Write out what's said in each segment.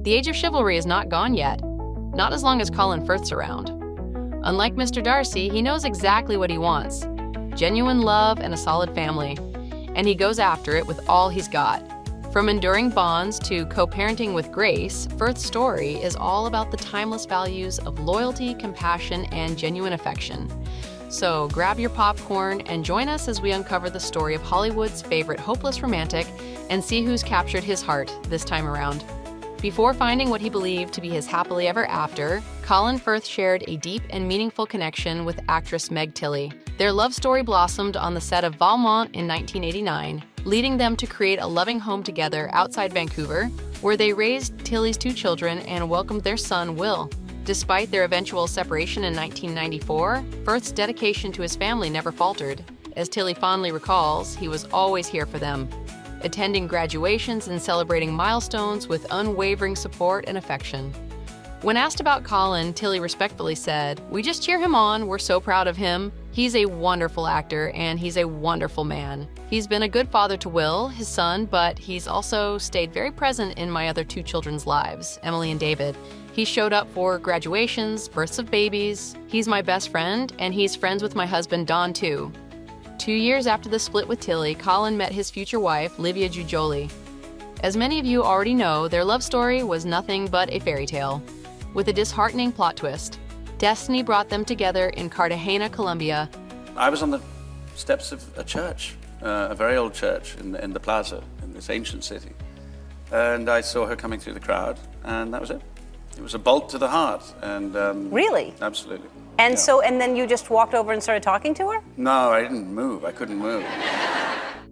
The age of chivalry is not gone yet, not as long as Colin Firth's around. Unlike Mr. Darcy, he knows exactly what he wants: genuine love and a solid family, and he goes after it with all he's got. From enduring bonds to co-parenting with grace, Firth's story is all about the timeless values of loyalty, compassion, and genuine affection. So grab your popcorn and join us as we uncover the story of Hollywood's favorite hopeless romantic and see who's captured his heart this time around. Before finding what he believed to be his happily ever after, Colin Firth shared a deep and meaningful connection with actress Meg Tilly. Their love story blossomed on the set of Valmont in 1989, leading them to create a loving home together outside Vancouver, where they raised Tilly's 2 children and welcomed their son, Will. Despite their eventual separation in 1994, Firth's dedication to his family never faltered. As Tilly fondly recalls, he was always here for them, attending graduations and celebrating milestones with unwavering support and affection. When asked about Colin, Tilly respectfully said, "We just cheer him on, we're so proud of him. He's a wonderful actor and he's a wonderful man. He's been a good father to Will, his son, but he's also stayed very present in my other 2 children's lives, Emily and David. He showed up for graduations, births of babies. He's my best friend, and he's friends with my husband, Don, too." 2 years after the split with Tilly, Colin met his future wife, Livia Giuggioli. As many of you already know, their love story was nothing but a fairy tale, with a disheartening plot twist. Destiny brought them together in Cartagena, Colombia. I was on the steps of a church, a very old church in the plaza, in this ancient city. And I saw her coming through the crowd, and that was it. It was a bolt to the heart. And Really? Absolutely. And yeah. and then you just walked over and started talking to her? No, I didn't move. I couldn't move.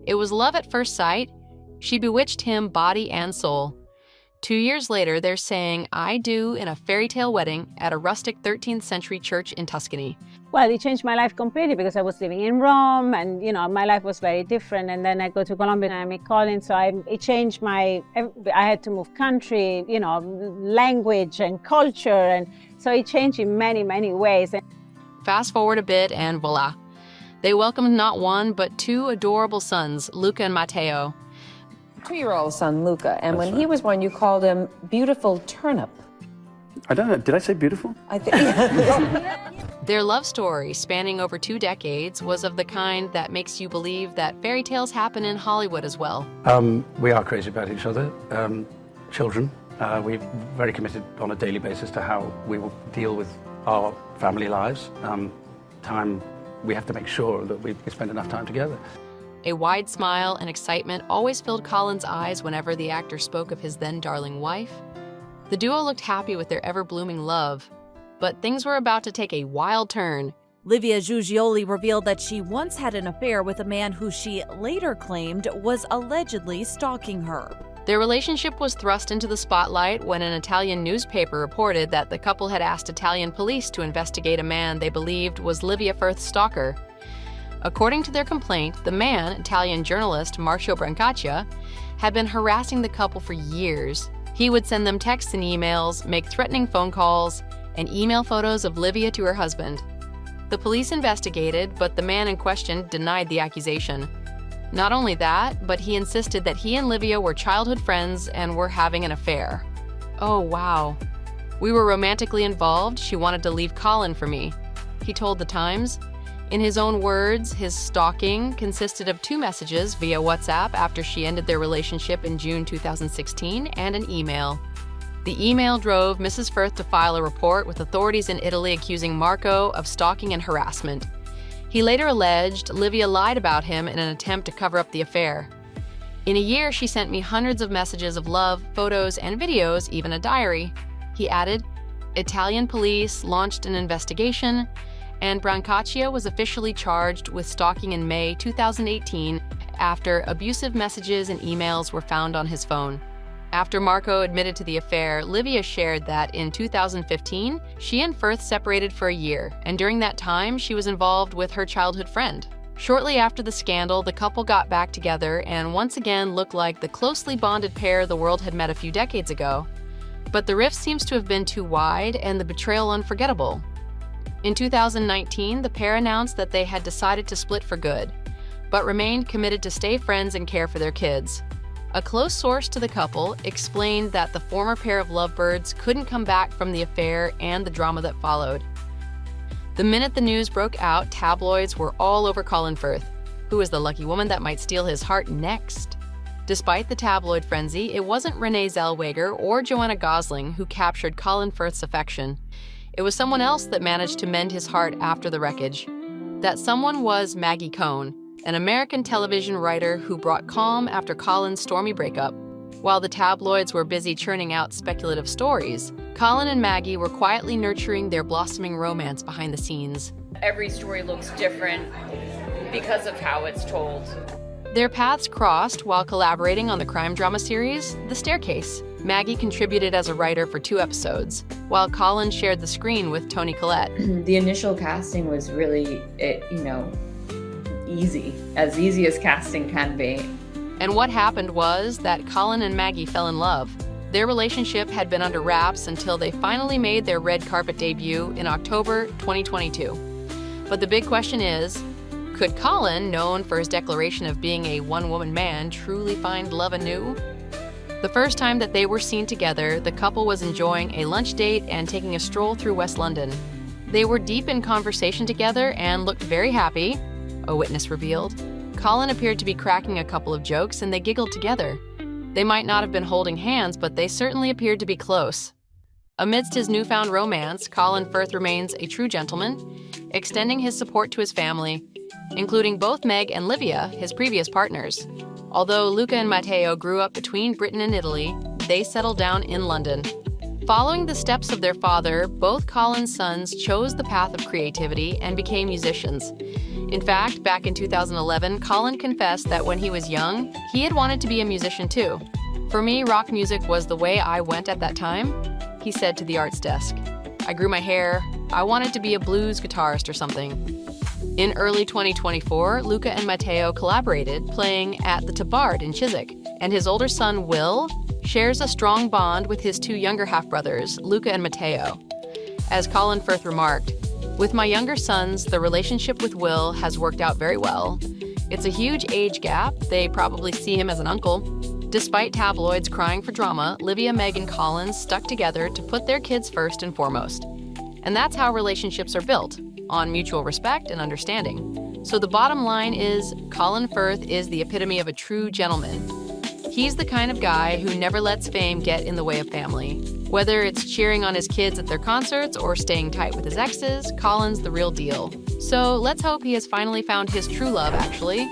It was love at first sight. She bewitched him body and soul. 2 years later, they're saying "I do" in a fairy tale wedding at a rustic 13th century church in Tuscany. Well, it changed my life completely because I was living in Rome and, my life was very different. And then I go to Colombia and I meet Colin. So it changed I had to move country, language and culture. And so it changed in many, many ways. Fast forward a bit and voila. They welcomed not 1, but 2 adorable sons, Luca and Matteo. 2-year-old son, Luca, and when right. he was born, you called him Beautiful Turnip. I don't know. Did I say beautiful? I think. Their love story, spanning over 2 decades, was of the kind that makes you believe that fairy tales happen in Hollywood as well. We are crazy about each other. Children. We're very committed on a daily basis to how we will deal with our family lives. We have to make sure that we spend enough time together. A wide smile and excitement always filled Colin's eyes whenever the actor spoke of his then darling wife. The duo looked happy with their ever-blooming love, but things were about to take a wild turn. Livia Giuggioli revealed that she once had an affair with a man who she later claimed was allegedly stalking her. Their relationship was thrust into the spotlight when an Italian newspaper reported that the couple had asked Italian police to investigate a man they believed was Livia Firth's stalker. According to their complaint, the man, Italian journalist Marcio Brancaccia, had been harassing the couple for years. He would send them texts and emails, make threatening phone calls, and email photos of Livia to her husband. The police investigated, but the man in question denied the accusation. Not only that, but he insisted that he and Livia were childhood friends and were having an affair. "Oh, wow. We were romantically involved. She wanted to leave Colin for me," he told The Times. In his own words, his stalking consisted of 2 messages via WhatsApp after she ended their relationship in June 2016 and an email. The email drove Mrs. Firth to file a report with authorities in Italy accusing Marco of stalking and harassment. He later alleged Livia lied about him in an attempt to cover up the affair. "In a year, she sent me hundreds of messages of love, photos, and videos, even a diary," he added. Italian police launched an investigation, and Brancaccia was officially charged with stalking in May 2018 after abusive messages and emails were found on his phone. After Marco admitted to the affair, Livia shared that in 2015, she and Firth separated for a year, and during that time, she was involved with her childhood friend. Shortly after the scandal, the couple got back together and once again looked like the closely bonded pair the world had met a few decades ago. But the rift seems to have been too wide and the betrayal unforgettable. In 2019, the pair announced that they had decided to split for good, but remained committed to stay friends and care for their kids. A close source to the couple explained that the former pair of lovebirds couldn't come back from the affair and the drama that followed. The minute the news broke out, tabloids were all over Colin Firth, who was the lucky woman that might steal his heart next. Despite the tabloid frenzy, it wasn't Renee Zellweger or Joanna Gosling who captured Colin Firth's affection. It was someone else that managed to mend his heart after the wreckage. That someone was Maggie Cohn, an American television writer who brought calm after Colin's stormy breakup. While the tabloids were busy churning out speculative stories, Colin and Maggie were quietly nurturing their blossoming romance behind the scenes. Every story looks different because of how it's told. Their paths crossed while collaborating on the crime drama series, The Staircase. Maggie contributed as a writer for 2 episodes, while Colin shared the screen with Toni Collette. The initial casting was really, easy, as easy as casting can be. And what happened was that Colin and Maggie fell in love. Their relationship had been under wraps until they finally made their red carpet debut in October 2022. But the big question is, could Colin, known for his declaration of being a one-woman man, truly find love anew? The first time that they were seen together, the couple was enjoying a lunch date and taking a stroll through West London. They were deep in conversation together and looked very happy, a witness revealed. Colin appeared to be cracking a couple of jokes and they giggled together. They might not have been holding hands, but they certainly appeared to be close. Amidst his newfound romance, Colin Firth remains a true gentleman, extending his support to his family, including both Meg and Livia, his previous partners. Although Luca and Matteo grew up between Britain and Italy, they settled down in London. Following the steps of their father, both Colin's sons chose the path of creativity and became musicians. In fact, back in 2011, Colin confessed that when he was young, he had wanted to be a musician too. "For me, rock music was the way I went at that time," he said to the arts desk. "I grew my hair. I wanted to be a blues guitarist or something." In early 2024, Luca and Matteo collaborated, playing at the Tabard in Chiswick, and his older son, Will, shares a strong bond with his 2 younger half-brothers, Luca and Matteo. As Colin Firth remarked, "With my younger sons, the relationship with Will has worked out very well. It's a huge age gap. They probably see him as an uncle." Despite tabloids crying for drama, Livia, Meg, and Colin stuck together to put their kids first and foremost. And that's how relationships are built, on mutual respect and understanding. So the bottom line is, Colin Firth is the epitome of a true gentleman. He's the kind of guy who never lets fame get in the way of family. Whether it's cheering on his kids at their concerts or staying tight with his exes, Colin's the real deal. So let's hope he has finally found his true love, actually.